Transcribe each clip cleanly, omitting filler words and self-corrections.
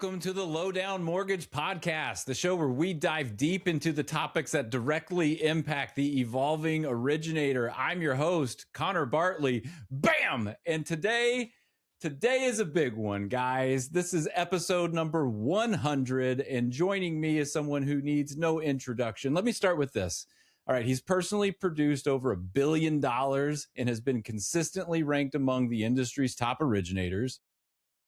Welcome to the Lowdown Mortgage Podcast, the show where we dive deep into the topics that directly impact the evolving originator. I'm your host, Connor Bartley. Bam! And today is a big one, guys. This is episode number 100, and joining me is someone who needs no introduction. Let me start with this. All right, he's personally produced over $1 billion and has been consistently ranked among the industry's top originators.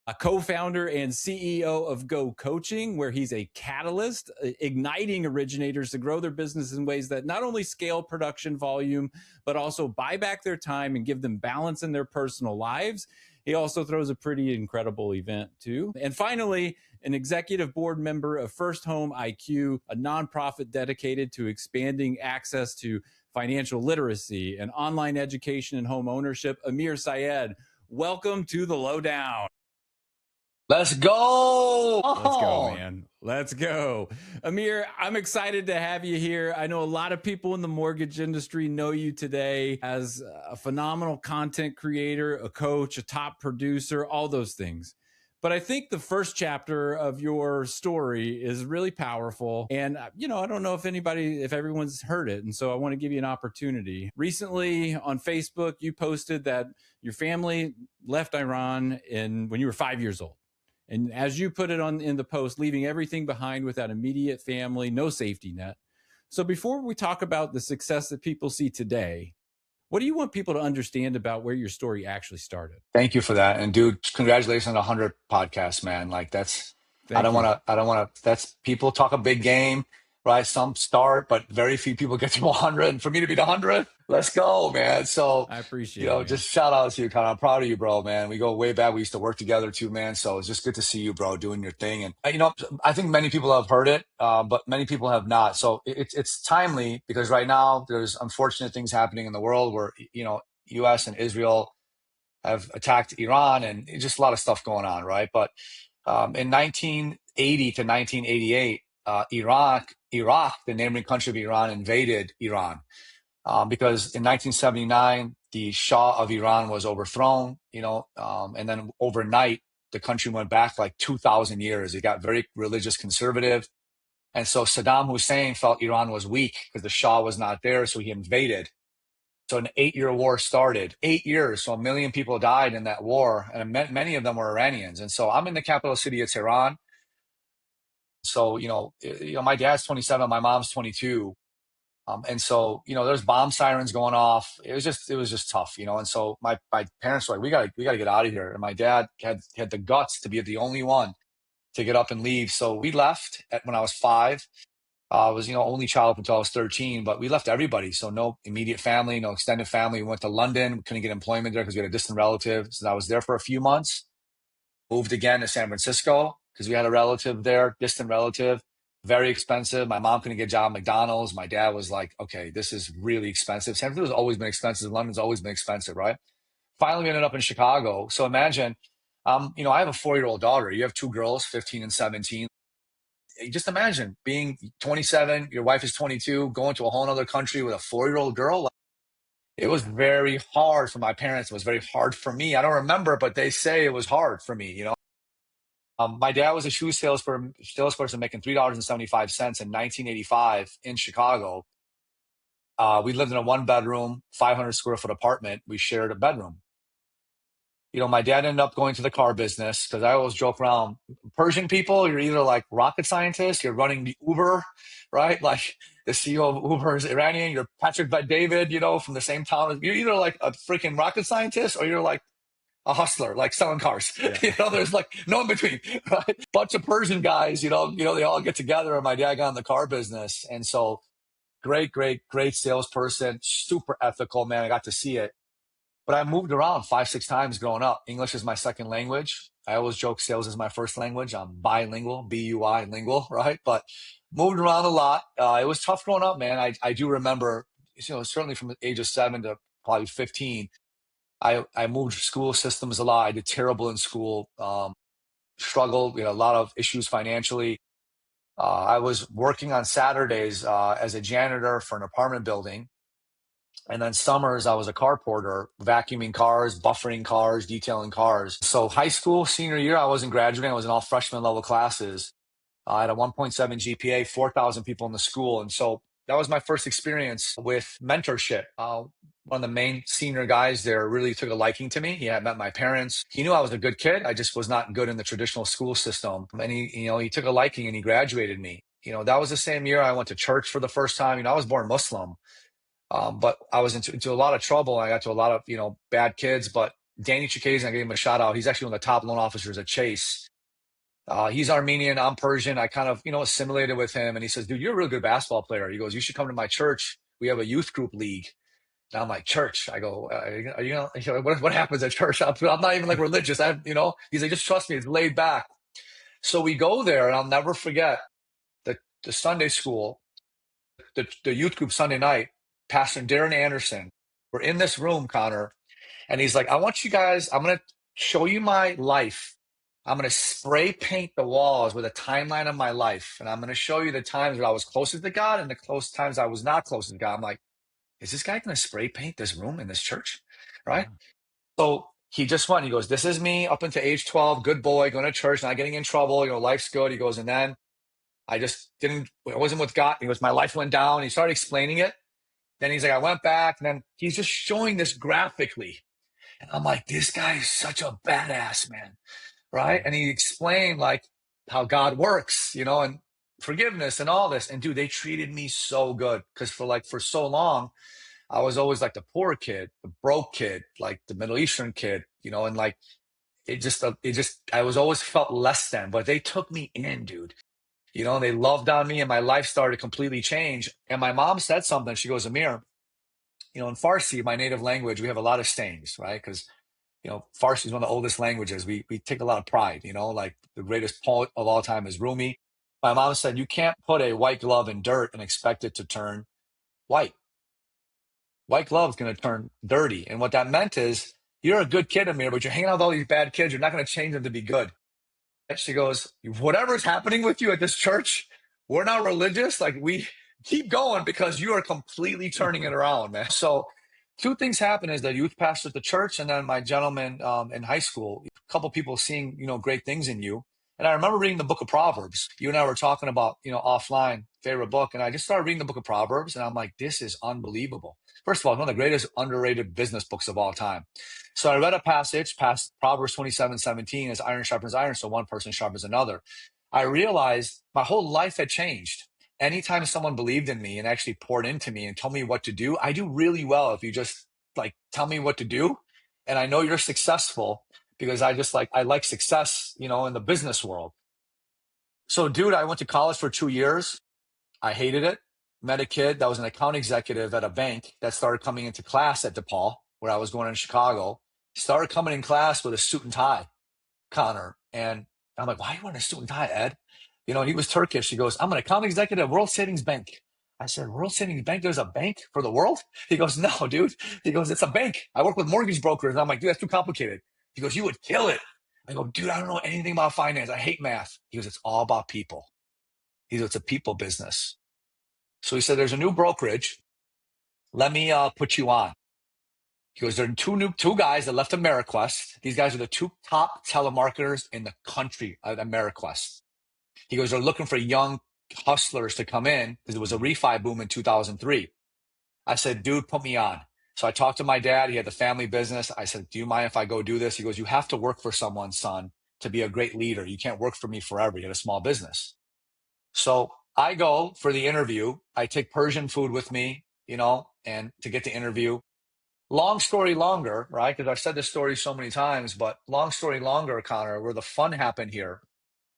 A co-founder and CEO of Go Coaching, where he's a catalyst, igniting originators to grow their business in ways that not only scale production volume, but also buy back their time and give them balance in their personal lives. He also throws a pretty incredible event too. And finally, an executive board member of First Home IQ, a nonprofit dedicated to expanding access to financial literacy and online education and home ownership, Amir Syed. Welcome to the Lowdown. Let's go. Let's go, man. Let's go. Amir, I'm excited to have you here. I know a lot of people in the mortgage industry know you today as a phenomenal content creator, a coach, a top producer, all those things. But I think the first chapter of your story is really powerful. And, I don't know if everyone's heard it. And so I want to give you an opportunity. Recently on Facebook, you posted that your family left Iran when you were 5 years old. And as you put it in the post, leaving everything behind without immediate family, no safety net. So before we talk about the success that people see today, what do you want people to understand about where your story actually started? Thank you for that. And dude, congratulations on 100 podcasts, man. Like that's, I don't want to, that's people talk a big game, right? Some start, but very few people get to 100. And for me to be the 100, let's go, man. So I appreciate it. Just shout out to you, Connor. I'm proud of you, bro, man. We go way back. We used to work together too, man. So it's just good to see you, bro, doing your thing. And, I think many people have heard it, but many people have not. So it's timely because right now there's unfortunate things happening in the world where, U.S. and Israel have attacked Iran and just a lot of stuff going on, right? But in 1980 to 1988, Iraq, the neighboring country of Iran, invaded Iran because in 1979, the Shah of Iran was overthrown, and then overnight, the country went back like 2,000 years. It got very religious conservative. And so Saddam Hussein felt Iran was weak because the Shah was not there, so he invaded. So an 8-year war started. 8 years, so 1 million people died in that war, and many of them were Iranians. And so I'm in the capital city of Tehran. So my dad's 27, my mom's 22, and so there's bomb sirens going off. It was just tough, And so my parents were like, we gotta get out of here. And my dad had the guts to be the only one to get up and leave. So we left when I was 5. I was, only child up until I was 13, but we left everybody. So no immediate family, no extended family. We went to London. We couldn't get employment there because we had a distant relative. So I was there for a few months. Moved again to San Francisco because we had a relative there, distant relative, very expensive. My mom couldn't get a job at McDonald's. My dad was like, okay, this is really expensive. San Francisco's always been expensive. London's always been expensive, right? Finally, we ended up in Chicago. So imagine, I have a 4-year-old daughter. You have 2 girls, 15 and 17. Just imagine being 27, your wife is 22, going to a whole other country with a 4-year-old girl. It was very hard for my parents. It was very hard for me. I don't remember, but they say it was hard for me, My dad was a shoe salesperson making $3.75 in 1985 in Chicago. We lived in a 1-bedroom, 500 square foot apartment. We shared a bedroom. My dad ended up going to the car business because I always joke around. Persian people, you're either like rocket scientists, you're running the Uber, right? Like the CEO of Uber is Iranian. You're Patrick Bet-David, from the same town. You're either like a freaking rocket scientist or you're like a hustler, like selling cars. Yeah. There's like no in between, right? Bunch of Persian guys, they all get together, and my dad got in the car business. And so great salesperson, super ethical, man. I got to see it. But I moved around 5, 6 times growing up. English is my second language. I always joke sales is my first language. I'm bilingual, B-U-I lingual, right? But moved around a lot. It was tough growing up, man. I do remember, certainly from the age of 7 to probably 15, I moved school systems a lot. I did terrible in school, struggled. We had a lot of issues financially. I was working on Saturdays as a janitor for an apartment building. And then summers, I was a car porter, vacuuming cars, buffering cars, detailing cars. So high school, senior year, I wasn't graduating. I was in all freshman level classes. I had a 1.7 GPA, 4,000 people in the school. And so that was my first experience with mentorship. One of the main senior guys there really took a liking to me. He had met my parents. He knew I was a good kid. I just was not good in the traditional school system. And he took a liking and he graduated me. That was the same year I went to church for the first time. I was born Muslim. But I was into a lot of trouble. I got to a lot of, bad kids. But Danny Chikazian, I gave him a shout out. He's actually one of the top loan officers at Chase. He's Armenian. I'm Persian. I kind of, assimilated with him. And he says, dude, you're a really good basketball player. He goes, you should come to my church. We have a youth group league. And I'm like, church. I go, are you know, what happens at church? I'm not even like religious. He's like, just trust me. It's laid back. So we go there, and I'll never forget the Sunday school, the youth group Sunday night. Pastor Darren Anderson. We're in this room, Connor, and he's like, I want you guys, I'm going to show you my life. I'm going to spray paint the walls with a timeline of my life. And I'm going to show you the times where I was closest to God and the close times I was not close to God. I'm like, is this guy going to spray paint this room in this church? Right. So he just went, he goes, this is me up into age 12, good boy, going to church, not getting in trouble. Life's good. He goes, and then I wasn't with God. He goes, my life went down. He started explaining it. Then he's like, I went back, and then he's just showing this graphically. And I'm like, this guy is such a badass, man. Right. And he explained like how God works, and forgiveness and all this. And dude, they treated me so good because for so long, I was always like the poor kid, the broke kid, like the Middle Eastern kid, and like I was always felt less than, but they took me in, dude. They loved on me and my life started to completely change. And my mom said something. She goes, Amir, in Farsi, my native language, we have a lot of sayings, right? Because, Farsi is one of the oldest languages. We take a lot of pride, like the greatest poet of all time is Rumi. My mom said, you can't put a white glove in dirt and expect it to turn white. White glove is going to turn dirty. And what that meant is, you're a good kid, Amir, but you're hanging out with all these bad kids. You're not going to change them to be good. She goes, whatever's happening with you at this church, we're not religious. Like, we keep going because you are completely turning it around, man. So two things happen is the youth pastor at the church, and then my gentleman in high school, a couple people seeing, great things in you. And I remember reading the book of Proverbs. You and I were talking about, offline, favorite book. And I just started reading the book of Proverbs, and I'm like, this is unbelievable. First of all, it's one of the greatest underrated business books of all time. So I read a passage past Proverbs 27:17, as iron sharpens iron, so one person sharpens another. I realized my whole life had changed. Anytime someone believed in me and actually poured into me and told me what to do, I do really well if you just like tell me what to do. And I know you're successful because I like success, in the business world. So, dude, I went to college for 2 years. I hated it. Met a kid that was an account executive at a bank that started coming into class at DePaul, where I was going in Chicago. Started coming in class with a suit and tie, Connor. And I'm like, why are you wearing a suit and tie, Ed? And he was Turkish. He goes, I'm an account executive at World Savings Bank. I said, World Savings Bank? There's a bank for the world? He goes, no, dude. He goes, it's a bank. I work with mortgage brokers. And I'm like, dude, that's too complicated. He goes, you would kill it. I go, dude, I don't know anything about finance. I hate math. He goes, it's all about people. He goes, it's a people business. So he said, there's a new brokerage. Let me put you on. He goes, there are two guys that left AmeriQuest. These guys are the two top telemarketers in the country at AmeriQuest. He goes, they're looking for young hustlers to come in because it was a refi boom in 2003. I said, dude, put me on. So I talked to my dad. He had the family business. I said, do you mind if I go do this? He goes, you have to work for someone, son, to be a great leader. You can't work for me forever. You had a small business. So I go for the interview. I take Persian food with me, and to get the interview. Long story longer, right? Because I've said this story so many times, but long story longer, Connor, where the fun happened here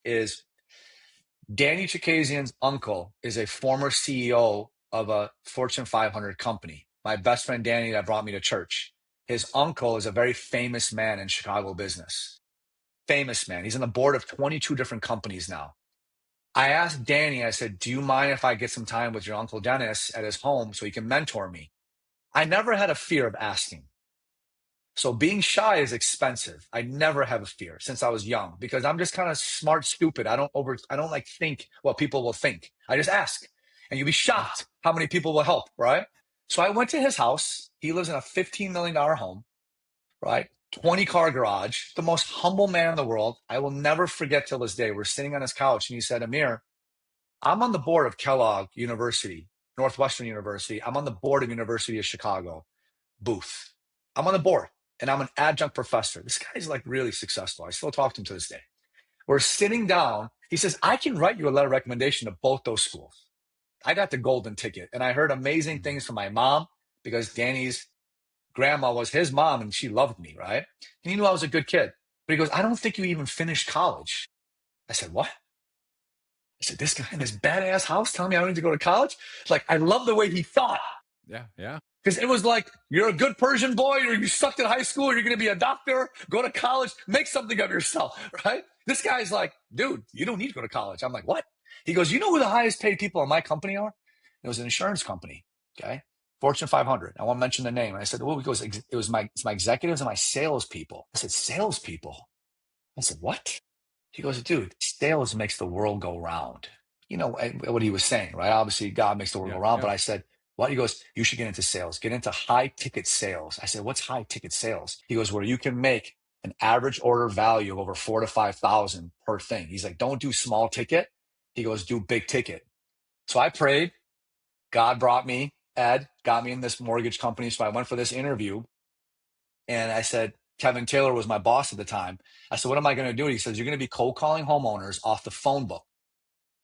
is Danny Chikazian's uncle is a former CEO of a Fortune 500 company. My best friend, Danny, that brought me to church. His uncle is a very famous man in Chicago business. Famous man. He's on the board of 22 different companies now. I asked Danny, I said, do you mind if I get some time with your Uncle Dennis at his home so he can mentor me? I never had a fear of asking. So being shy is expensive. I never have a fear since I was young because I'm just kind of smart, stupid. I don't like think what people will think. I just ask, and you'll be shocked how many people will help, right? So I went to his house. He lives in a $15 million home, right? 20-car garage, the most humble man in the world. I will never forget till this day. We're sitting on his couch and he said, Amir, I'm on the board of Kellogg University, Northwestern University. I'm on the board of University of Chicago, Booth. I'm on the board and I'm an adjunct professor. This guy's like really successful. I still talk to him to this day. We're sitting down. He says, I can write you a letter of recommendation to both those schools. I got the golden ticket and I heard amazing things from my mom because Danny's grandma was his mom and she loved me, right? And he knew I was a good kid. But he goes, I don't think you even finished college. I said, what? I said, this guy in this badass house telling me I don't need to go to college? Like, I love the way he thought. Yeah, yeah. Because it was like, you're a good Persian boy, or you sucked in high school, or you're going to be a doctor, go to college, make something of yourself, right? This guy's like, dude, you don't need to go to college. I'm like, what? He goes, you know who the highest paid people in my company are? It was an insurance company, okay? Fortune 500. I won't mention the name. And I said, well, he goes, it's my executives and my salespeople. I said, salespeople? I said, what? He goes, dude, sales makes the world go round. You know what he was saying, right? Obviously, God makes the world Yeah, go round. yeah. But I said, what? He goes, you should get into sales, get into high ticket sales. I said, what's high ticket sales? He goes, where you can make an average order value of over 4,000 to 5,000 per thing. He's like, don't do small ticket. He goes, do big ticket. So I prayed. God brought me, Ed, got me in this mortgage company. So I went for this interview and I said, Kevin Taylor was my boss at the time. I said, what am I going to do? He says, you're going to be cold calling homeowners off the phone book.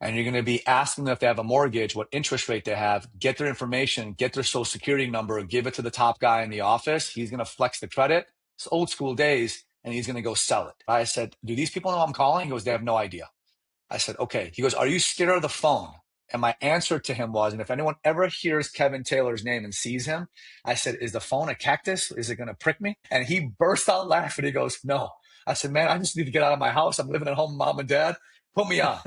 And you're going to be asking them if they have a mortgage, what interest rate they have, get their information, get their social security number, give it to the top guy in the office. He's going to flex the credit. It's old school days. And he's going to go sell it. I said, do these people know I'm calling? He goes, they have no idea. I said, okay. He goes, are you scared of the phone? And my answer to him was, and if anyone ever hears Kevin Taylor's name and sees him, I said, is the phone a cactus? Is it going to prick me? And he burst out laughing. He goes, no. I said, man, I just need to get out of my house. I'm living at home with mom and dad. Put me on,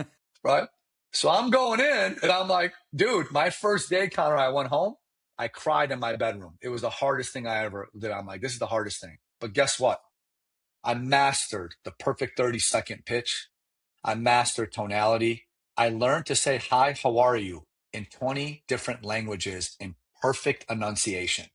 right? So I'm going in and I'm like, dude, my first day, Connor, I went home. I cried in my bedroom. It was the hardest thing I ever did. I'm like, this is the hardest thing. But guess what? I mastered the perfect 30-second pitch. I mastered tonality. I learned to say, hi, how are you? In 20 different languages in perfect enunciation.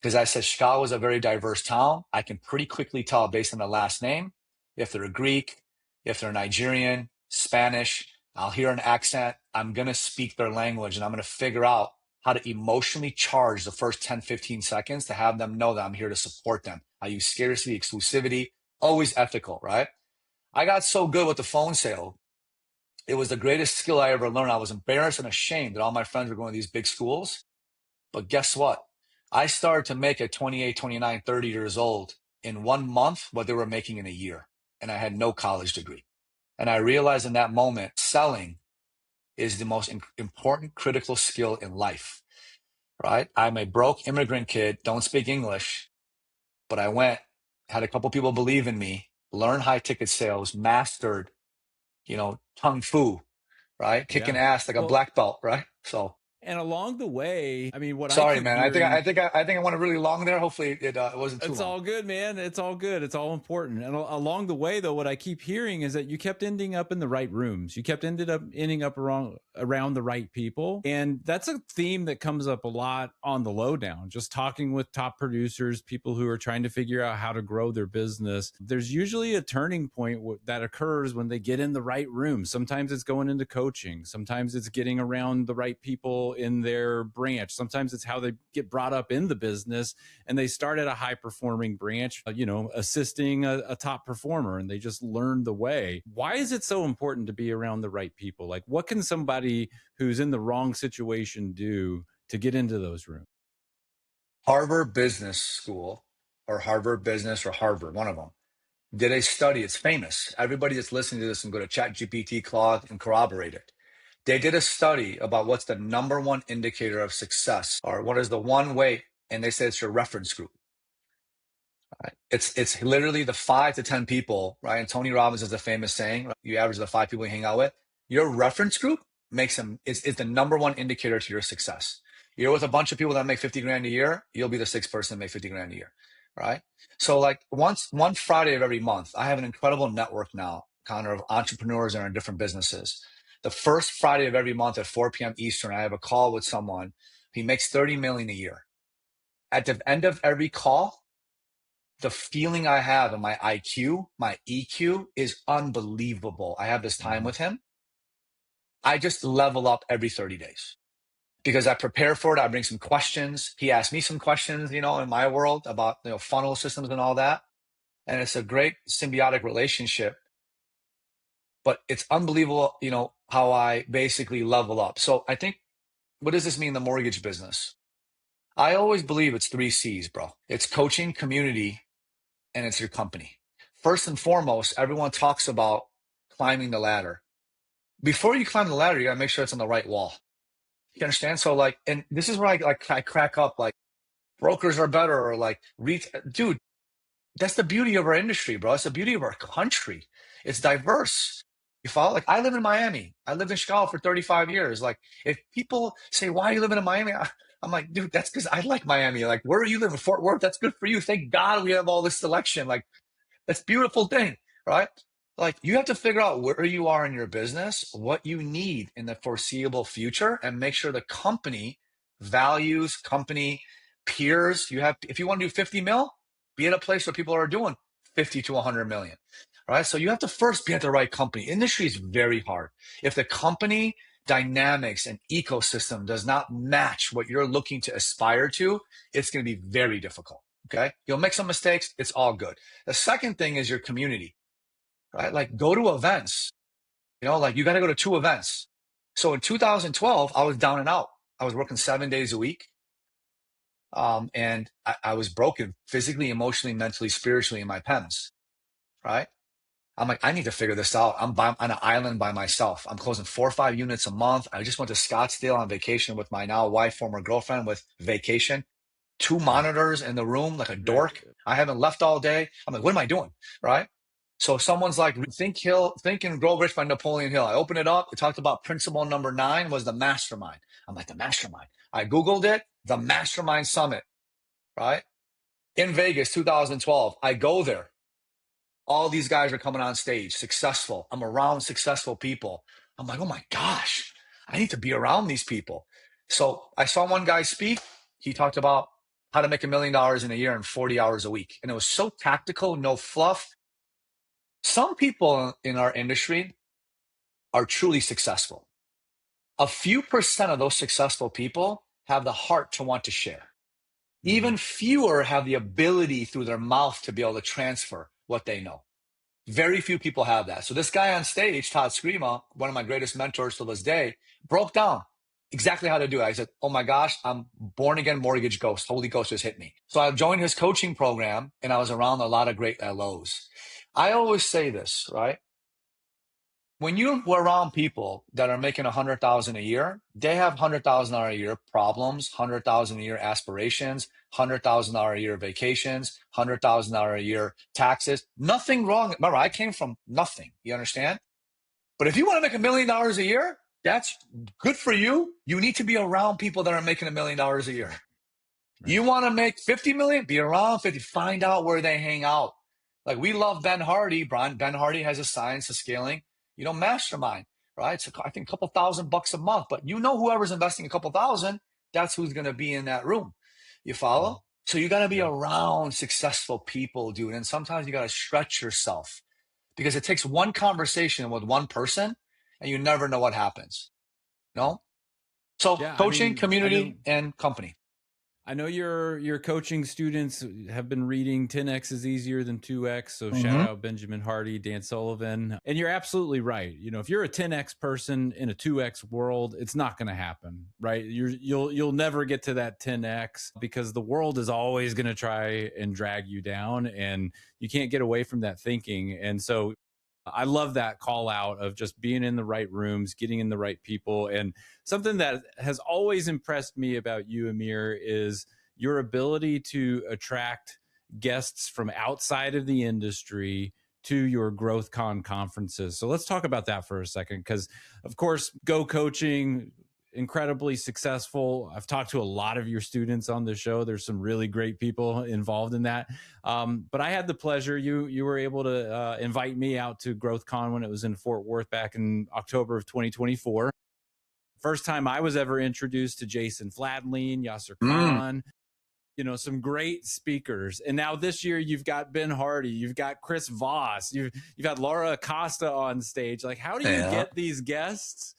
Because I said Chicago is a very diverse town. I can pretty quickly tell based on the last name if they're Greek, if they're Nigerian, Spanish. I'll hear an accent. I'm going to speak their language and I'm going to figure out how to emotionally charge the first 10, 15 seconds to have them know that I'm here to support them. I use scarcity, exclusivity, always ethical, right? I got so good with the phone sale. It was the greatest skill I ever learned. I was embarrassed and ashamed that all my friends were going to these big schools. But guess what? I started to make at 28, 29, 30 years old in 1 month what they were making in a year. And I had no college degree. And I realized in that moment, selling is the most important critical skill in life, right? I'm a broke immigrant kid, don't speak English, but I went, had a couple people believe in me, learned high ticket sales, mastered, kung fu, right? Kicking Yeah. ass like a Well, black belt, right? So and along the way, I mean, what I sorry, keep man. I hearing. think I went really long there. Hopefully it wasn't too It's long. all good, man. It's all good. It's all important. And along the way, though, what I keep hearing is that you kept ending up in the right rooms. You kept ending up around the right people. And that's a theme that comes up a lot on the lowdown. Just talking with top producers, people who are trying to figure out how to grow their business. There's usually a turning point that occurs when they get in the right room. Sometimes it's going into coaching. Sometimes it's getting around the right people in their branch. Sometimes it's how they get brought up in the business and they start at a high performing branch, assisting a top performer, and they just learn the way. Why is it so important to be around the right people? Like, what can somebody who's in the wrong situation do to get into those rooms? Harvard Business School or Harvard Business or Harvard, one of them, did a study. It's famous. Everybody that's listening to this and go to ChatGPT, Claude, and corroborate it. They did a study about what's the number one indicator of success or what is the one way, and they said it's your reference group. Right? It's literally the 5 to 10 people, right? And Tony Robbins is a famous saying, right? You average the 5 people you hang out with. Your reference group makes them is the number one indicator to your success. You're with a bunch of people that make 50 grand a year, you'll be the sixth person to make 50 grand a year. Right. So like one Friday of every month, I have an incredible network now, Connor, of entrepreneurs that are in different businesses. The first Friday of every month at 4 p.m. Eastern, I have a call with someone He makes 30 million a year. At the end of every call, the feeling I have in my IQ, my EQ is unbelievable. I have this time with him. I just level up every 30 days because I prepare for it. I bring some questions. He asks me some questions, in my world about, funnel systems and all that. And it's a great symbiotic relationship, but it's unbelievable, how I basically level up. So I think, what does this mean in the mortgage business? I always believe it's 3 C's, bro. It's coaching, community, and it's your company. First and foremost, everyone talks about climbing the ladder. Before you climb the ladder, you gotta make sure it's on the right wall. You understand? So and this is where I crack up, like brokers are better, or like dude, that's the beauty of our industry, bro. It's the beauty of our country. It's diverse. You follow? Like, I live in Miami. I lived in Chicago for 35 years. Like, if people say, why are you living in Miami? I'm like, dude, that's because I like Miami. Like, where are you living? Fort Worth? That's good for you. Thank God we have all this selection. Like, that's a beautiful thing, right? Like, you have to figure out where you are in your business, what you need in the foreseeable future, and make sure the company values, company peers. If you want to do 50 mil, be at a place where people are doing 50 to 100 million, right? So you have to first be at the right company. Industry is very hard. If the company dynamics and ecosystem does not match what you're looking to aspire to, it's going to be very difficult. Okay. You'll make some mistakes. It's all good. The second thing is your community, right? Like, go to events, like you got to go to 2 events. So in 2012, I was down and out. I was working 7 days a week. And I was broken physically, emotionally, mentally, spiritually in my PEMS, right? I'm like, I need to figure this out. I'm on an island by myself. I'm closing 4 or 5 units a month. I just went to Scottsdale on vacation with my now wife, former girlfriend, with vacation. 2 monitors in the room, like a dork. I haven't left all day. I'm like, what am I doing? Right? So someone's like, think and grow rich by Napoleon Hill. I open it up. It talked about principle number 9 was the mastermind. I'm like, the mastermind. I Googled it, the mastermind summit, right? In Vegas, 2012. I go there. All these guys are coming on stage, successful. I'm around successful people. I'm like, oh my gosh, I need to be around these people. So I saw one guy speak. He talked about how to make $1 million in a year in 40 hours a week. And it was so tactical, no fluff. Some people in our industry are truly successful. A few percent of those successful people have the heart to want to share. Even fewer have the ability through their mouth to be able to transfer what they know. Very few people have that. So this guy on stage, Todd Screama, one of my greatest mentors to this day, broke down exactly how to do it. I said, oh my gosh, I'm born again mortgage ghost. Holy Ghost just hit me. So I joined his coaching program, and I was around a lot of great LOs. I always say this, right? When you were around people that are making 100,000 a year, they have $100,000 a year problems, 100,000 a year aspirations, $100,000 a year vacations, $100,000 a year taxes. Nothing wrong. Remember, I came from nothing. You understand? But if you want to make $1 million a year, that's good for you. You need to be around people that are making $1 million a year. Right. You want to make 50 million? Be around 50. Find out where they hang out. Like, we love Ben Hardy. Ben Hardy has a science of scaling, mastermind, right? So I think a couple $1,000 a month, but whoever's investing a couple thousand, that's who's going to be in that room. You follow? Mm-hmm. So you got to be around successful people, dude. And sometimes you got to stretch yourself, because it takes one conversation with one person and you never know what happens. So coaching, community, and company. I know your coaching students have been reading 10X is easier than 2X. So shout out Benjamin Hardy, Dan Sullivan. And you're absolutely right. If you're a 10X person in a 2X world, it's not going to happen, right? You'll never get to that 10X, because the world is always going to try and drag you down, and you can't get away from that thinking. And so I love that call out of just being in the right rooms, getting in the right people. And something that has always impressed me about you, Amir, is your ability to attract guests from outside of the industry to your GrowthCon conferences. So let's talk about that for a second, because of course, Go Coaching, incredibly successful. I've talked to a lot of your students on the show. There's some really great people involved in that. But I had the pleasure, you were able to invite me out to GrowthCon when it was in Fort Worth back in October of 2024. first time I was ever introduced to Jason Fladlien, Yasser Mm, Khan, some great speakers. And now this year you've got Ben Hardy, you've got Chris Voss, you've had Laura Acosta on stage. Like, how do you yeah, get these guests?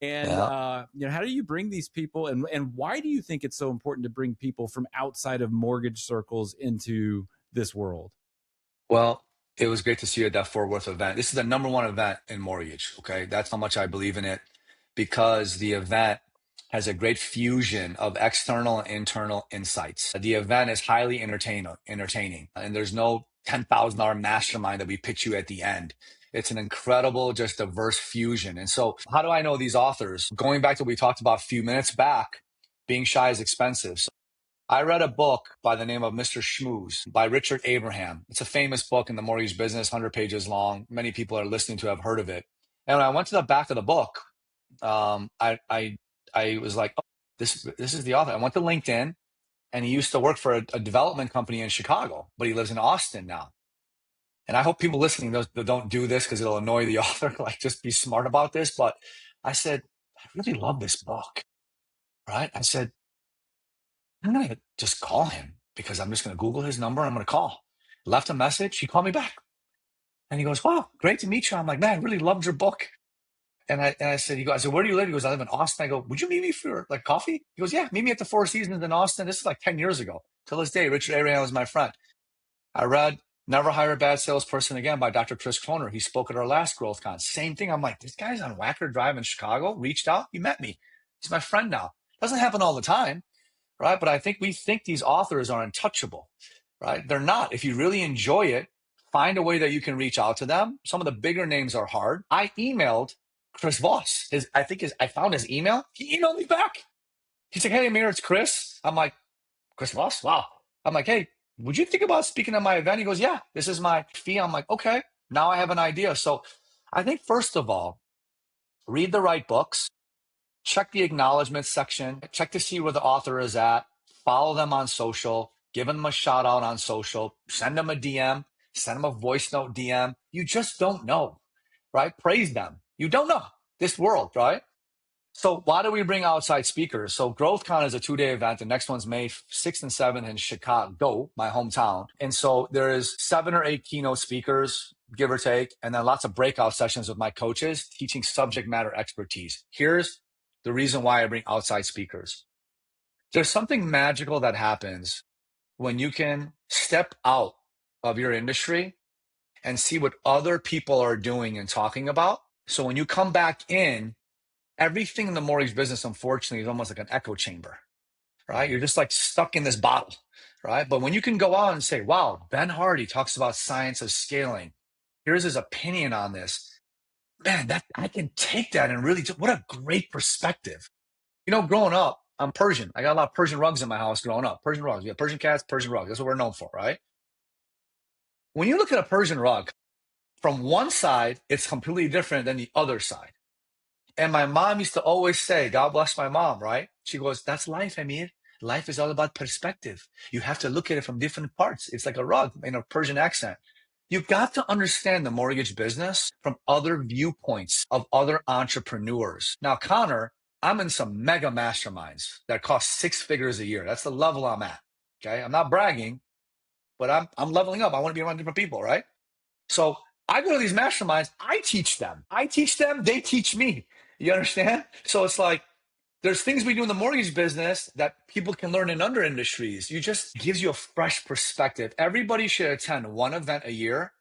And yeah. how do you bring these people? And why do you think it's so important to bring people from outside of mortgage circles into this world? Well, it was great to see you at that Fort Worth event. This is the number one event in mortgage. Okay. That's how much I believe in it because the event has a great fusion of external and internal insights. The event is highly entertaining, and there's no $10,000 mastermind that we pitch you at the end. It's an incredible, just diverse fusion. And so, how do I know these authors? Going back to what we talked about a few minutes back, being shy is expensive. I read a book by the name of Mr. Schmooze by Richard Abraham. It's a famous book in the mortgage business, 100 pages long. Many people are listening to have heard of it. And when I went to the back of the book, I was like, oh, this is the author. I went to LinkedIn, and he used to work for a development company in Chicago, but he lives in Austin now. And I hope people listening don't do this because it'll annoy the author. Like, just be smart about this. But I said, I really love this book, right? I said, I'm going to just call him because I'm just going to Google his number. And I'm going to call. Left a message. He called me back. And he goes, wow, great to meet you. I'm like, man, I really loved your book. And I said, I said, where do you live? He goes, I live in Austin. I go, would you meet me for like coffee? He goes, yeah, meet me at the Four Seasons in Austin. This is like 10 years ago. Till this day, Richard Abraham was my friend. I read Never Hire a Bad Salesperson Again by Dr. Chris Kroner. He spoke at our last Growth Con. Same thing. I'm like, this guy's on Wacker Drive in Chicago, reached out. He met me. He's my friend now. Doesn't happen all the time, right? But I think we think these authors are untouchable, right? They're not. If you really enjoy it, find a way that you can reach out to them. Some of the bigger names are hard. I emailed Chris Voss. I found his email. He emailed me back. He's like, hey, Amir, it's Chris. I'm like, Chris Voss? Wow. I'm like, hey, would you think about speaking at my event? He goes, yeah, this is my fee. I'm like, okay, now I have an idea. So I think, first of all, read the right books, check the acknowledgement section, check to see where the author is at, follow them on social, give them a shout out on social, send them a DM, send them a voice note DM. You just don't know, right? Praise them. You don't know this world, right? So why do we bring outside speakers? So GrowthCon is a 2-day event. The next one's May 6th and 7th in Chicago, my hometown. And so there is 7 or 8 keynote speakers, give or take, and then lots of breakout sessions with my coaches teaching subject matter expertise. Here's the reason why I bring outside speakers. There's something magical that happens when you can step out of your industry and see what other people are doing and talking about. So when you come back in, everything in the mortgage business, unfortunately, is almost like an echo chamber, right? You're just like stuck in this bottle, right? But when you can go out and say, wow, Ben Hardy talks about science of scaling. Here's his opinion on this. Man, that I can take that and really, what a great perspective. Growing up, I'm Persian. I got a lot of Persian rugs in my house growing up. Persian rugs. We have Persian cats, Persian rugs. That's what we're known for, right? When you look at a Persian rug, from one side, it's completely different than the other side. And my mom used to always say, God bless my mom, right? She goes, that's life, Amir. Life is all about perspective. You have to look at it from different parts. It's like a rug in a Persian accent. You've got to understand the mortgage business from other viewpoints of other entrepreneurs. Now, Connor, I'm in some mega masterminds that cost 6 figures a year. That's the level I'm at. Okay. I'm not bragging, but I'm leveling up. I want to be around different people, right? So I go to these masterminds. I teach them. They teach me. You understand? So it's like there's things we do in the mortgage business that people can learn in other industries. You just gives you a fresh perspective. Everybody should attend one event a year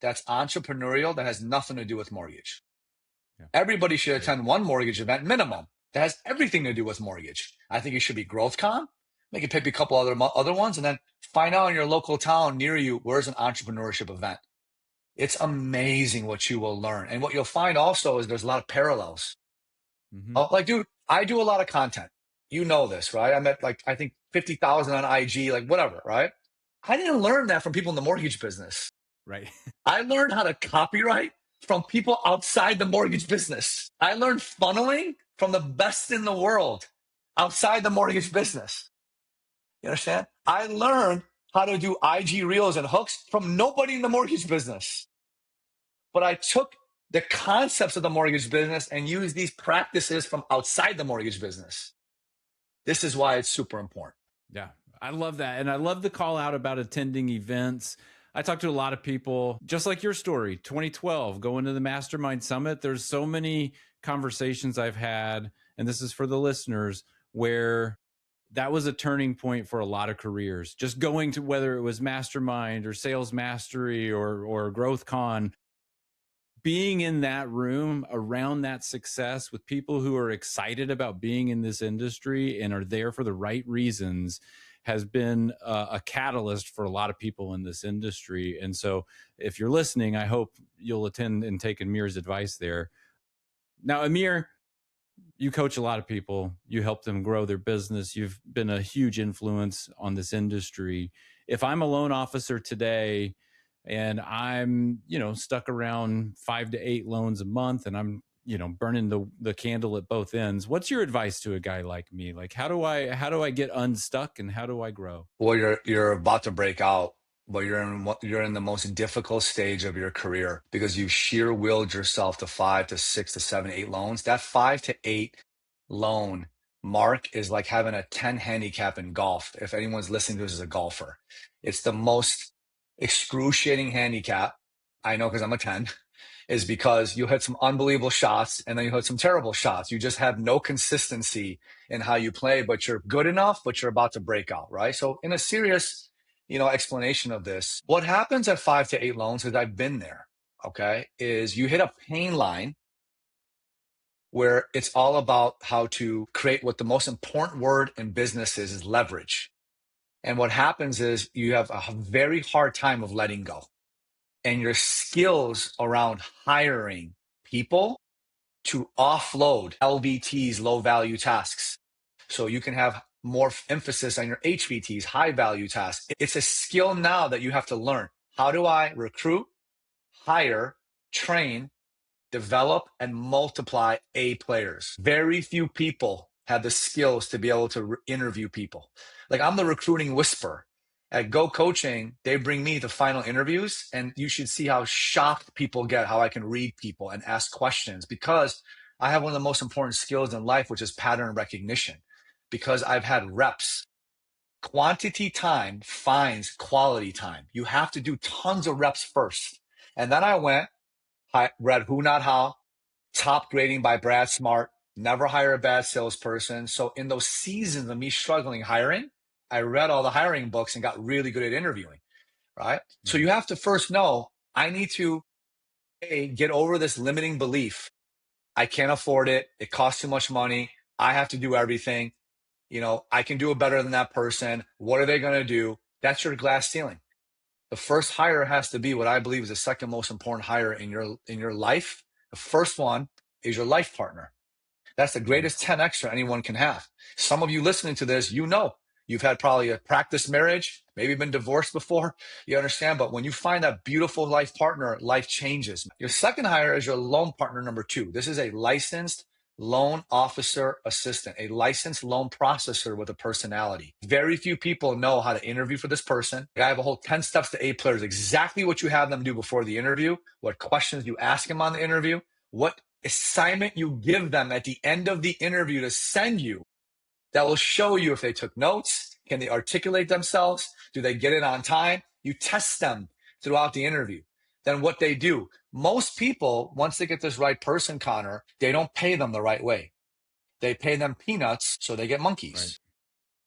that's entrepreneurial that has nothing to do with mortgage. Yeah. Everybody should attend one mortgage event minimum that has everything to do with mortgage. I think it should be GrowthCon. Maybe pick a couple other ones, and then find out in your local town near you where's an entrepreneurship event. It's amazing what you will learn. And what you'll find also is there's a lot of parallels. Like, dude, I do a lot of content. You know this, right? I'm at I think 50,000 on IG, like whatever, right? I didn't learn that from people in the mortgage business. Right. I learned how to copyright from people outside the mortgage business. I learned funneling from the best in the world outside the mortgage business. You understand? I learned how to do IG reels and hooks from nobody in the mortgage business. But I took the concepts of the mortgage business and use these practices from outside the mortgage business. This is why it's super important. Yeah, I love that. And I love the call out about attending events. I talk to a lot of people, just like your story, 2012, going to the Mastermind Summit. There's so many conversations I've had, and this is for the listeners, where that was a turning point for a lot of careers. Just going to, whether it was Mastermind or Sales Mastery or Growth Con, being in that room around that success with people who are excited about being in this industry and are there for the right reasons has been a catalyst for a lot of people in this industry. And so if you're listening, I hope you'll attend and take Amir's advice there. Now, Amir, you coach a lot of people. You help them grow their business. You've been a huge influence on this industry. If I'm a loan officer today and I'm, stuck around 5 to 8 loans a month and I'm, burning the candle at both ends, what's your advice to a guy like me? Like, how do I get unstuck and how do I grow? Well, you're about to break out, but you're in the most difficult stage of your career because you sheer willed yourself to 5 to 6 to 7, 8 loans. That 5 to 8 loan mark is like having a 10 handicap in golf. If anyone's listening to this as a golfer, it's the most excruciating handicap. I know because I'm a 10. Is because you hit some unbelievable shots and then you hit some terrible shots. You just have no consistency in how you play, but you're good enough, but you're about to break out, right? So in a serious, explanation of this, what happens at 5 to 8 loans, because I've been there, okay, is you hit a pain line where it's all about how to create what the most important word in business is leverage. And what happens is you have a very hard time of letting go. And your skills around hiring people to offload LVTs, low value tasks. So you can have more emphasis on your HVTs, high value tasks. It's a skill now that you have to learn. How do I recruit, hire, train, develop, and multiply A players? Very few people have the skills to be able to interview people. Like, I'm the recruiting whisperer. At Go Coaching, they bring me the final interviews, and you should see how shocked people get, how I can read people and ask questions, because I have one of the most important skills in life, which is pattern recognition, because I've had reps. Quantity time finds quality time. You have to do tons of reps first. And then I read Who Not How, Top Grading by Brad Smart, Never Hire a Bad Salesperson. So in those seasons of me struggling hiring, I read all the hiring books and got really good at interviewing, right? So you have to first know, I need to get over this limiting belief. I can't afford it. It costs too much money. I have to do everything. I can do it better than that person. What are they going to do? That's your glass ceiling. The first hire has to be what I believe is the second most important hire in your life. The first one is your life partner. That's the greatest 10 extra anyone can have. Some of you listening to this, you've had probably a practice marriage, maybe been divorced before, you understand, but when you find that beautiful life partner, life changes. Your second hire is your loan partner number 2. This is a licensed loan officer assistant, a licensed loan processor with a personality. Very few people know how to interview for this person. I have a whole 10 steps to A players, exactly what you have them do before the interview, what questions you ask them on the interview, what assignment you give them at the end of the interview to send you that will show you if they took notes, can they articulate themselves, do they get it on time? You test them throughout the interview. Then what they do, most people, once they get this right person, Connor, they don't pay them the right way. They pay them peanuts, so they get monkeys.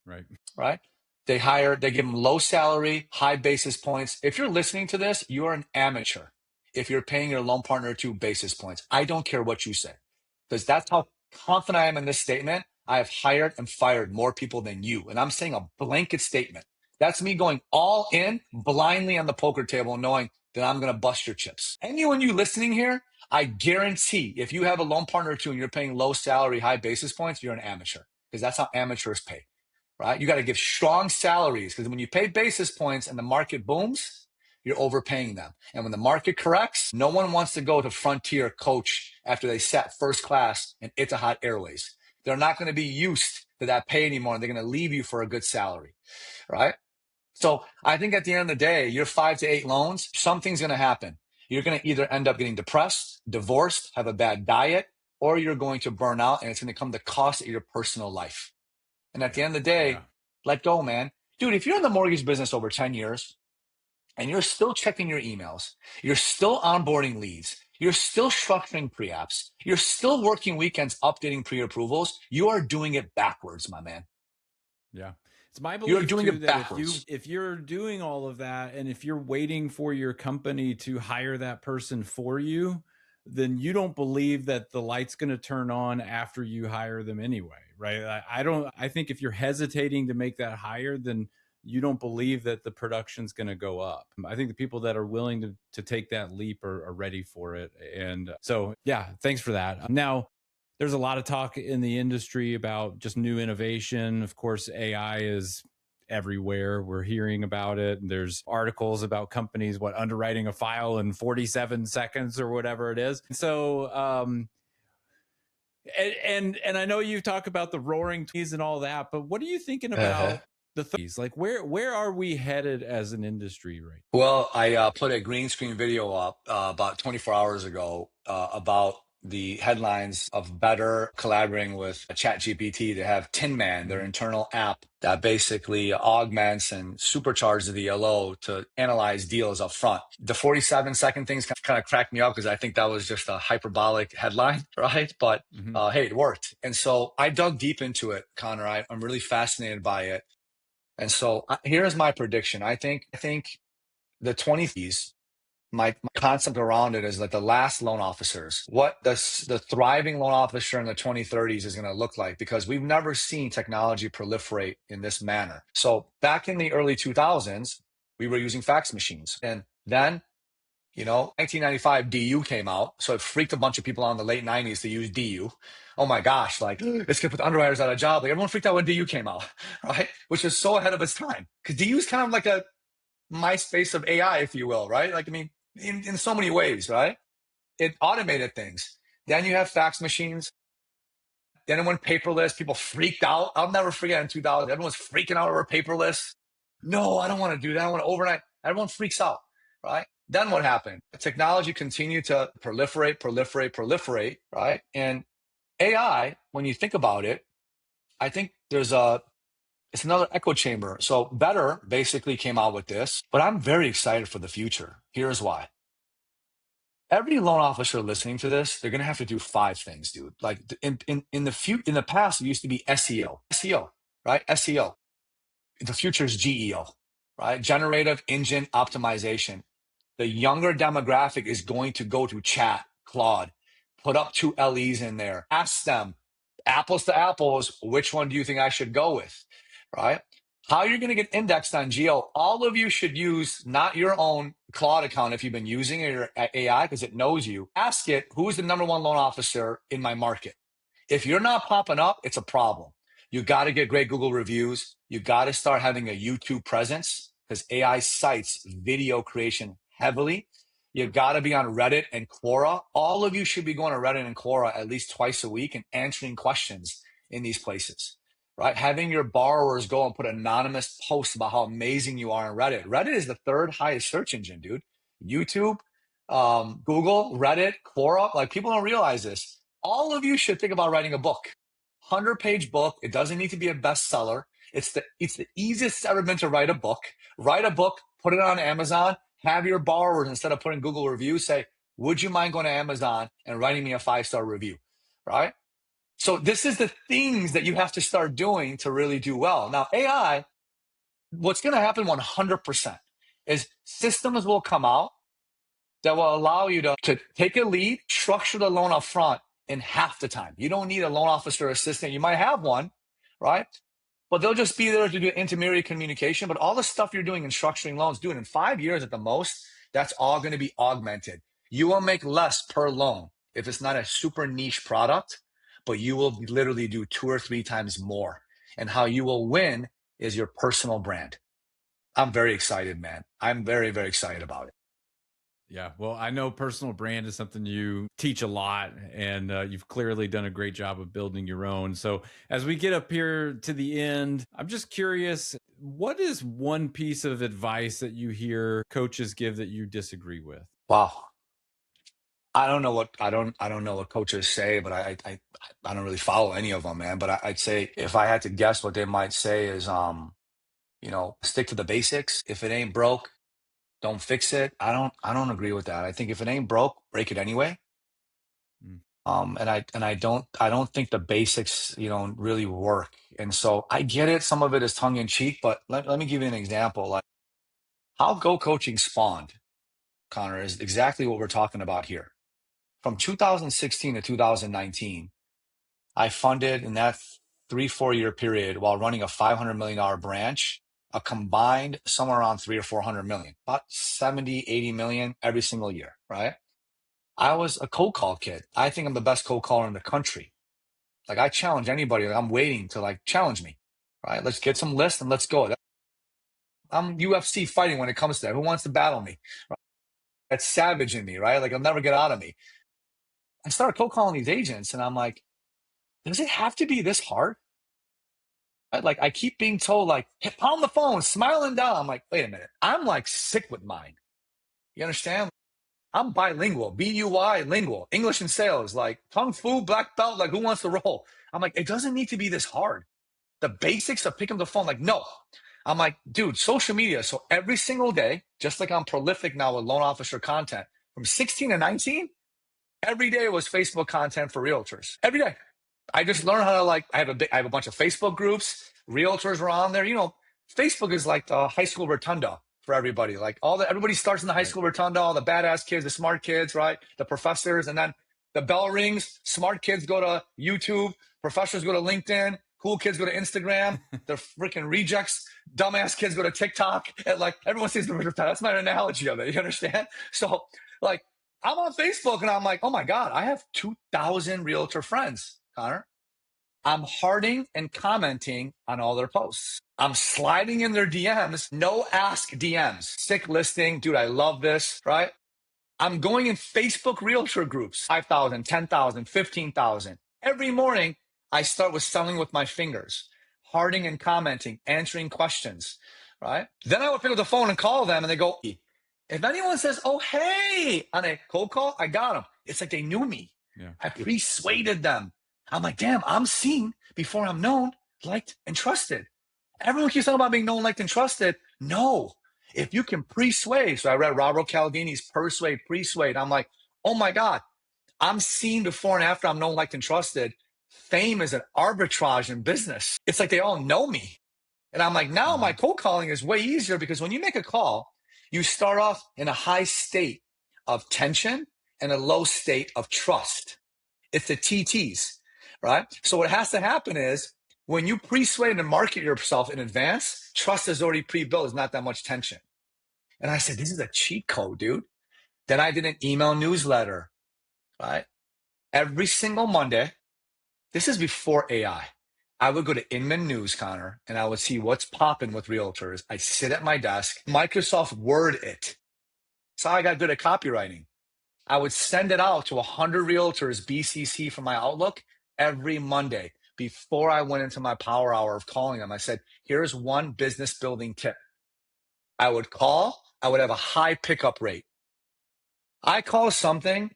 Right? They give them low salary, high basis points. If you're listening to this, you're an amateur. If you're paying your loan partner 2 basis points, I don't care what you say, because that's how confident I am in this statement. I have hired and fired more people than you. And I'm saying a blanket statement. That's me going all in blindly on the poker table, knowing that I'm going to bust your chips. Anyone you listening here, I guarantee if you have a loan partner or 2 and you're paying low salary, high basis points, you're an amateur, because that's how amateurs pay. Right? You got to give strong salaries, because when you pay basis points and the market booms, you're overpaying them. And when the market corrects, no one wants to go to Frontier coach after they sat first class in Etihad Airways. They're not going to be used to that pay anymore, and they're going to leave you for a good salary, right? So I think at the end of the day, your 5 to 8 loans, something's going to happen. you're going to either end up getting depressed, divorced, have a bad diet, or you're going to burn out, and it's going to come the cost of your personal life. And at the end of the day, let go, man. Dude, if you're in the mortgage business over 10 years and you're still checking your emails, you're still onboarding leads, you're still structuring pre-apps, you're still working weekends updating pre-approvals, you are doing it backwards, my man. Yeah. It's my You're belief doing too it that backwards. if you're doing all of that and if you're waiting for your company to hire that person for you, then you don't believe that the light's going to turn on after you hire them anyway, right? I don't. I think if you're hesitating to make that hire, then you don't believe that the production's going to go up. I think the people that are willing to take that leap are ready for it. And so, yeah, thanks for that. Now, there's a lot of talk in the industry about just new innovation. Of course, AI is everywhere. We're hearing about it. There's articles about companies underwriting a file in 47 seconds or whatever it is. So and I know you talk about the roaring 20s and all that, but what are you thinking Uh-huh. about the 30s? Like where are we headed as an industry right Well, I put a green screen video up about 24 hours ago about the headlines of Better collaborating with ChatGPT to have Tin Man, now? their Mm-hmm. internal app that basically augments and supercharges the LO to analyze deals up front. The 47-second things kind of cracked me up because I think that was just a hyperbolic headline, right? But Mm-hmm. hey, it worked. And so I dug deep into it, Connor. I'm really fascinated by it. And so here's my prediction. I think the 20s, my concept around it is like the last loan officers, what the thriving loan officer in the 2030s is going to look like, because we've never seen technology proliferate in this manner. So back in the early 2000s, we were using fax machines. And then, 1995 DU came out. So it freaked a bunch of people out in the late 90s to use DU. Oh my gosh, like it's going to put the underwriters out of job. Like everyone freaked out when DU came out, right? Which is so ahead of its time, because DU is kind of like a MySpace of AI, if you will, right? Like, I mean, in so many ways, right? It automated things. Then you have fax machines. Then it went paperless. People freaked out. I'll never forget in 2000, everyone's freaking out over paperless. No, I don't want to do that. I want to overnight. Everyone freaks out, right? Then what happened? Technology continued to proliferate, right? And AI, when you think about it, I think it's another echo chamber. So Better basically came out with this, but I'm very excited for the future. Here's why. Every loan officer listening to this, they're gonna have to do five things, dude. Like in the past, it used to be SEO, right? SEO. The future is GEO, right? Generative Engine Optimization. The younger demographic is going to go to chat, Claude, put up two LEs in there, ask them, apples to apples, which one do you think I should go with, right? How you're going to get indexed on Geo, all of you should use not your own Claude account if you've been using it, or AI, because it knows you. Ask it, who's the number one loan officer in my market? If you're not popping up, it's a problem. You got to get great Google reviews. You got to start having a YouTube presence, because AI cites video creation heavily. You got to be on Reddit and Quora. All of you should be going to Reddit and Quora at least twice a week and answering questions in these places, right? Having your borrowers go and put anonymous posts about how amazing you are on Reddit. Reddit is the third highest search engine, dude. YouTube, Google, Reddit, Quora. Like, people don't realize this. All of you should think about writing a book. 100-page book. It doesn't need to be a bestseller. It's the easiest it's ever been to write a book. Write a book, put it on Amazon, have your borrowers, instead of putting Google reviews, say, would you mind going to Amazon and writing me a 5-star review, right? So this is the things that you have to start doing to really do well. Now, AI, what's going to happen 100% is systems will come out that will allow you to take a lead, structure the loan up front in half the time. You don't need a loan officer assistant. You might have one, right? But they'll just be there to do intermediary communication. But all the stuff you're doing in structuring loans, do it in 5 years at the most. That's all going to be augmented. You will make less per loan if it's not a super niche product, but you will literally do 2 or 3 times more. And how you will win is your personal brand. I'm very excited, man. I'm very, very excited about it. Yeah, well, I know personal brand is something you teach a lot, and you've clearly done a great job of building your own. So, as we get up here to the end, I'm just curious, what is one piece of advice that you hear coaches give that you disagree with? Wow. I don't know what coaches say, but I don't really follow any of them, man. But I'd say if I had to guess, what they might say is, stick to the basics. If it ain't broke, don't fix it. I don't agree with that. I think if it ain't broke, break it anyway. Mm. I don't think the basics, really work. And so I get it. Some of it is tongue in cheek, but let me give you an example. Like how Go Coaching spawned, Connor, is exactly what we're talking about here. From 2016 to 2019, I funded in that 3-4 year period while running a $500 million branch, a combined somewhere around 300 or 400 million, about 70, 80 million every single year, right? I was a cold call kid. I think I'm the best cold caller in the country. Like I challenge anybody. I'm waiting to like challenge me, right? Let's get some lists and let's go. I'm UFC fighting when it comes to that. Who wants to battle me? Right? That's savage in me, right? Like I'll never get out of me. I started cold calling these agents and I'm like, does it have to be this hard? Right? Like I keep being told like, hey, pound the phone, smiling down. I'm like, wait a minute. I'm like sick with mine. You understand? I'm bilingual, B-U-I lingual, English and sales, like kung fu, black belt, like who wants to roll? I'm like, it doesn't need to be this hard. The basics of picking up the phone, like, no. I'm like, dude, social media. So every single day, just like I'm prolific now with loan officer content, from 16 to 19, every day was Facebook content for realtors. Every day. I just learned how to like, I have a bunch of Facebook groups. Realtors were on there. Facebook is like the high school rotunda for everybody. Like everybody starts in the high Right. school rotunda, all the badass kids, the smart kids, right? The professors. And then the bell rings. Smart kids go to YouTube. Professors go to LinkedIn. Cool kids go to Instagram. The freaking rejects, dumbass kids go to TikTok. And like everyone sees the rotunda. That's my analogy of it. You understand? So like I'm on Facebook and I'm like, oh my God, I have 2,000 realtor friends, Connor. I'm hearting and commenting on all their posts. I'm sliding in their DMs, no ask DMs. Sick listing. Dude, I love this, right? I'm going in Facebook realtor groups, 5,000, 10,000, 15,000. Every morning, I start with selling with my fingers, hearting and commenting, answering questions, right? Then I would pick up the phone and call them and they go, if anyone says, oh, hey, on a cold call, I got them. It's like they knew me. Yeah. I persuaded them. I'm like, damn, I'm seen before I'm known, liked, and trusted. Everyone keeps talking about being known, liked, and trusted. No. If you can persuade, so I read Robert Cialdini's Persuade. I'm like, oh my God, I'm seen before and after I'm known, liked, and trusted. Fame is an arbitrage in business. It's like they all know me. And I'm like, now my cold calling is way easier because when you make a call, you start off in a high state of tension and a low state of trust. It's the TTs, right? So what has to happen is when you persuade and market yourself in advance, trust is already pre-built. There's not that much tension. And I said, this is a cheat code, dude. Then I did an email newsletter, right? Every single Monday. This is before AI. I would go to Inman News, Connor, and I would see what's popping with realtors. I sit at my desk, Microsoft Word it. That's how I got good at copywriting. I would send it out to 100 realtors, BCC from my Outlook every Monday before I went into my power hour of calling them. I said, here's one business building tip. I would call, I would have a high pickup rate. I call something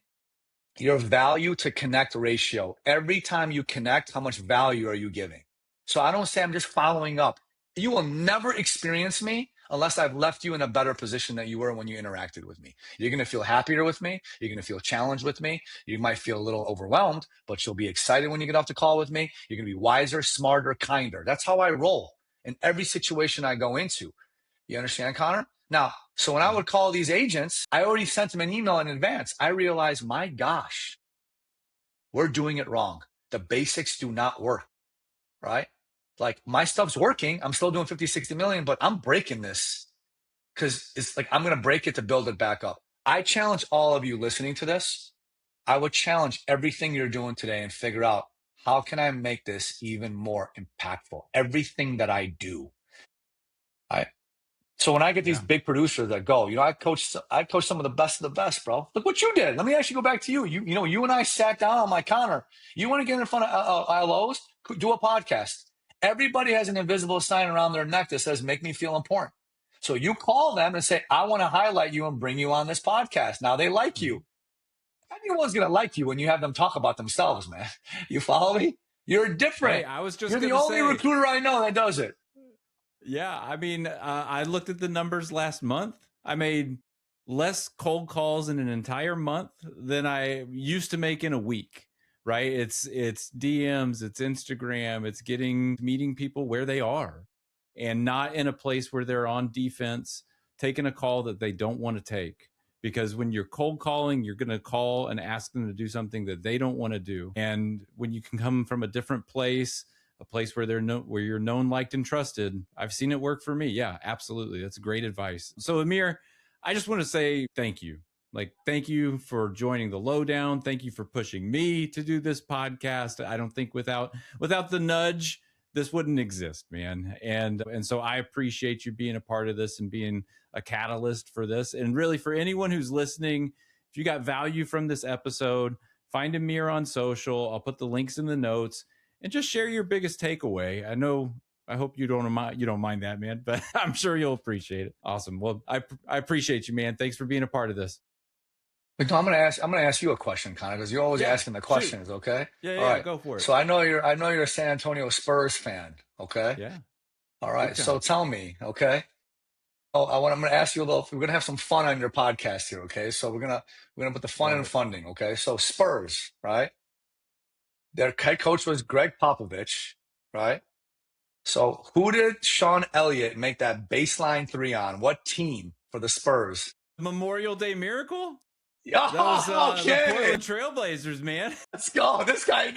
your value to connect ratio. Every time you connect, how much value are you giving? So I don't say I'm just following up. You will never experience me unless I've left you in a better position than you were when you interacted with me. You're going to feel happier with me. You're going to feel challenged with me. You might feel a little overwhelmed, but you'll be excited when you get off the call with me. You're going to be wiser, smarter, kinder. That's how I roll in every situation I go into. You understand, Connor? Now, so when I would call these agents, I already sent them an email in advance. I realized, my gosh, we're doing it wrong. The basics do not work, right? Like my stuff's working. I'm still doing 50, 60 million, but I'm breaking this because it's like I'm going to break it to build it back up. I challenge all of you listening to this. I would challenge everything you're doing today and figure out how can I make this even more impactful? Everything that I do. So when I get these Yeah. big producers that go, I coach some of the best, bro. Look what you did. Let me actually go back to you. You and I sat down on my counter. You want to get in front of ILOs? Do a podcast. Everybody has an invisible sign around their neck that says, make me feel important. So you call them and say, I want to highlight you and bring you on this podcast. Now they like you. Anyone's gonna like you when you have them talk about themselves, man. You follow me? You're Hey, different. I was just You're the gonna only say, recruiter I know that does it. yeah, I mean, I looked at the numbers last month. I made less cold calls in an entire month than I used to make in a week. Right? It's DMs, it's Instagram, it's meeting people where they are, and not in a place where they're on defense, taking a call that they don't want to take. Because when you're cold calling, you're going to call and ask them to do something that they don't want to do. And when you can come from a different place, a place where where you're known, liked, and trusted. I've seen it work for me. Yeah, absolutely. That's great advice. So Amir, I just want to say thank you. Like, thank you for joining the lowdown. Thank you for pushing me to do this podcast. I don't think without the nudge, this wouldn't exist, man. And so I appreciate you being a part of this and being a catalyst for this. And really, for anyone who's listening, if you got value from this episode, find Amir on social. I'll put the links in the notes, and just share your biggest takeaway. I hope you don't mind that, man, but I'm sure you'll appreciate it. Awesome. Well, I appreciate you, man. Thanks for being a part of this. But I'm gonna ask you a question, Connor, because you're always asking the questions. Shoot. Okay. Yeah, All right. go for it. So I know you're a San Antonio Spurs fan. Okay. Yeah. All right. So tell me. Okay. I'm going to ask you a little. We're going to have some fun on your podcast here. Okay. So we're gonna put the fun in funding. Okay. So Spurs, right? Their head coach was Greg Popovich, right? So who did Sean Elliott make that baseline three on? What team for the Spurs? Memorial Day Miracle? Oh, that was okay. The Portland Trailblazers, man. Let's go. This guy.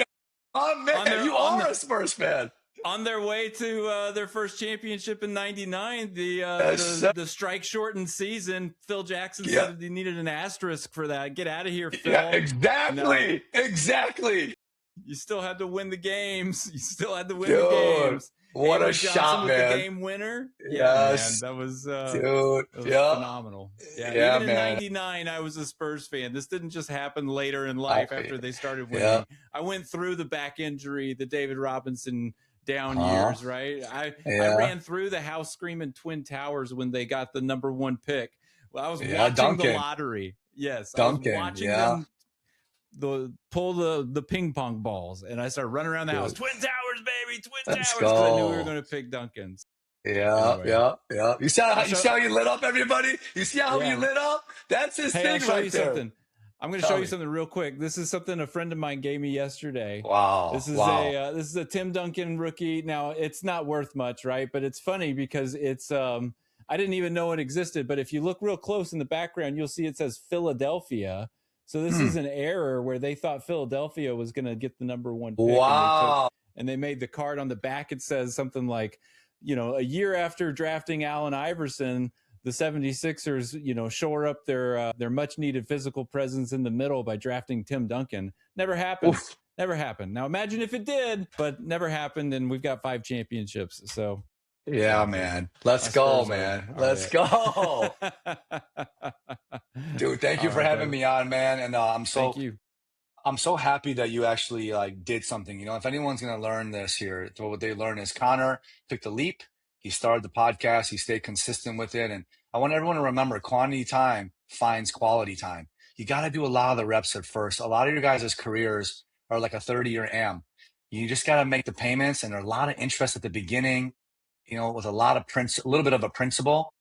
Oh, man, you are a Spurs fan. On their way to their first championship in '99, the strike shortened season, Phil Jackson said he needed an asterisk for that. Get out of here, Phil. Yeah, exactly. No. Exactly. You still had to win the games. The games. What a shot, man. With the game winner. Yes. Yeah, man. That was phenomenal. Yeah, even in '99, I was a Spurs fan. This didn't just happen later in life after they started winning. Yeah. I went through the back injury, the David Robinson down years, right? I ran through the house screaming Twin Towers when they got the #1 pick. Well, I was watching the lottery. Yes, Duncan. I was watching them pull the ping pong balls, and I started running around the house. Twin Towers, baby, Twin Towers! Because I knew we were going to pick Duncan's. Yeah, anyway. Yeah. You see how you lit up, everybody? You see how he lit up? That's his thing right there. Something. I'm going to show you something real quick. This is something a friend of mine gave me yesterday. Wow. This is a Tim Duncan rookie. Now, it's not worth much, right? But it's funny because it's I didn't even know it existed. But if you look real close in the background, you'll see it says Philadelphia. So this is an error where they thought Philadelphia was going to get the #1 pick. Wow. And they made the card on the back. It says something like, a year after drafting Allen Iverson, the 76ers, shore up their much needed physical presence in the middle by drafting Tim Duncan. Never happened. Oof. Never happened. Now imagine if it did, but never happened. And we've got 5 championships. So. Yeah, man. Let's go, man. Let's go. Dude, thank you for having me on, man. And I'm so happy that you actually did something. If anyone's going to learn this here, what they learn is Connor took the leap. He started the podcast. He stayed consistent with it. And I want everyone to remember quantity time finds quality time. You got to do a lot of the reps at first. A lot of your guys' careers are like a 30-year AM. You just got to make the payments, and there's a lot of interest at the beginning, with a little bit of a principle.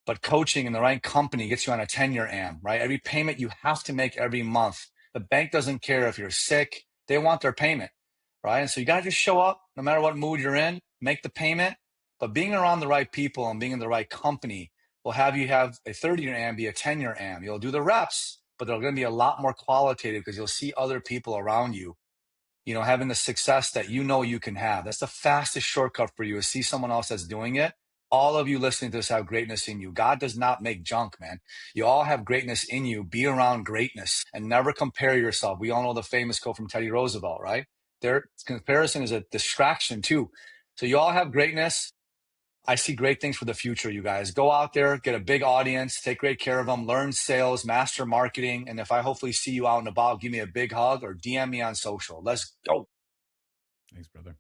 But coaching in the right company gets you on a 10-year AM, right? Every payment you have to make every month. The bank doesn't care if you're sick. They want their payment, right? And so you got to just show up no matter what mood you're in, make the payment. But being around the right people and being in the right company will have you have a 30-year AM be a 10-year AM. You'll do the reps, but they're going to be a lot more qualitative because you'll see other people around you, having the success that you can have. That's the fastest shortcut for you, is see someone else that's doing it. All of you listening to this have greatness in you. God does not make junk, man. You all have greatness in you. Be around greatness and never compare yourself. We all know the famous quote from Teddy Roosevelt, right? Their comparison is a distraction too. So you all have greatness. I see great things for the future, you guys. Go out there, get a big audience, take great care of them, learn sales, master marketing. And if I hopefully see you out and about, give me a big hug or DM me on social. Let's go. Thanks, brother.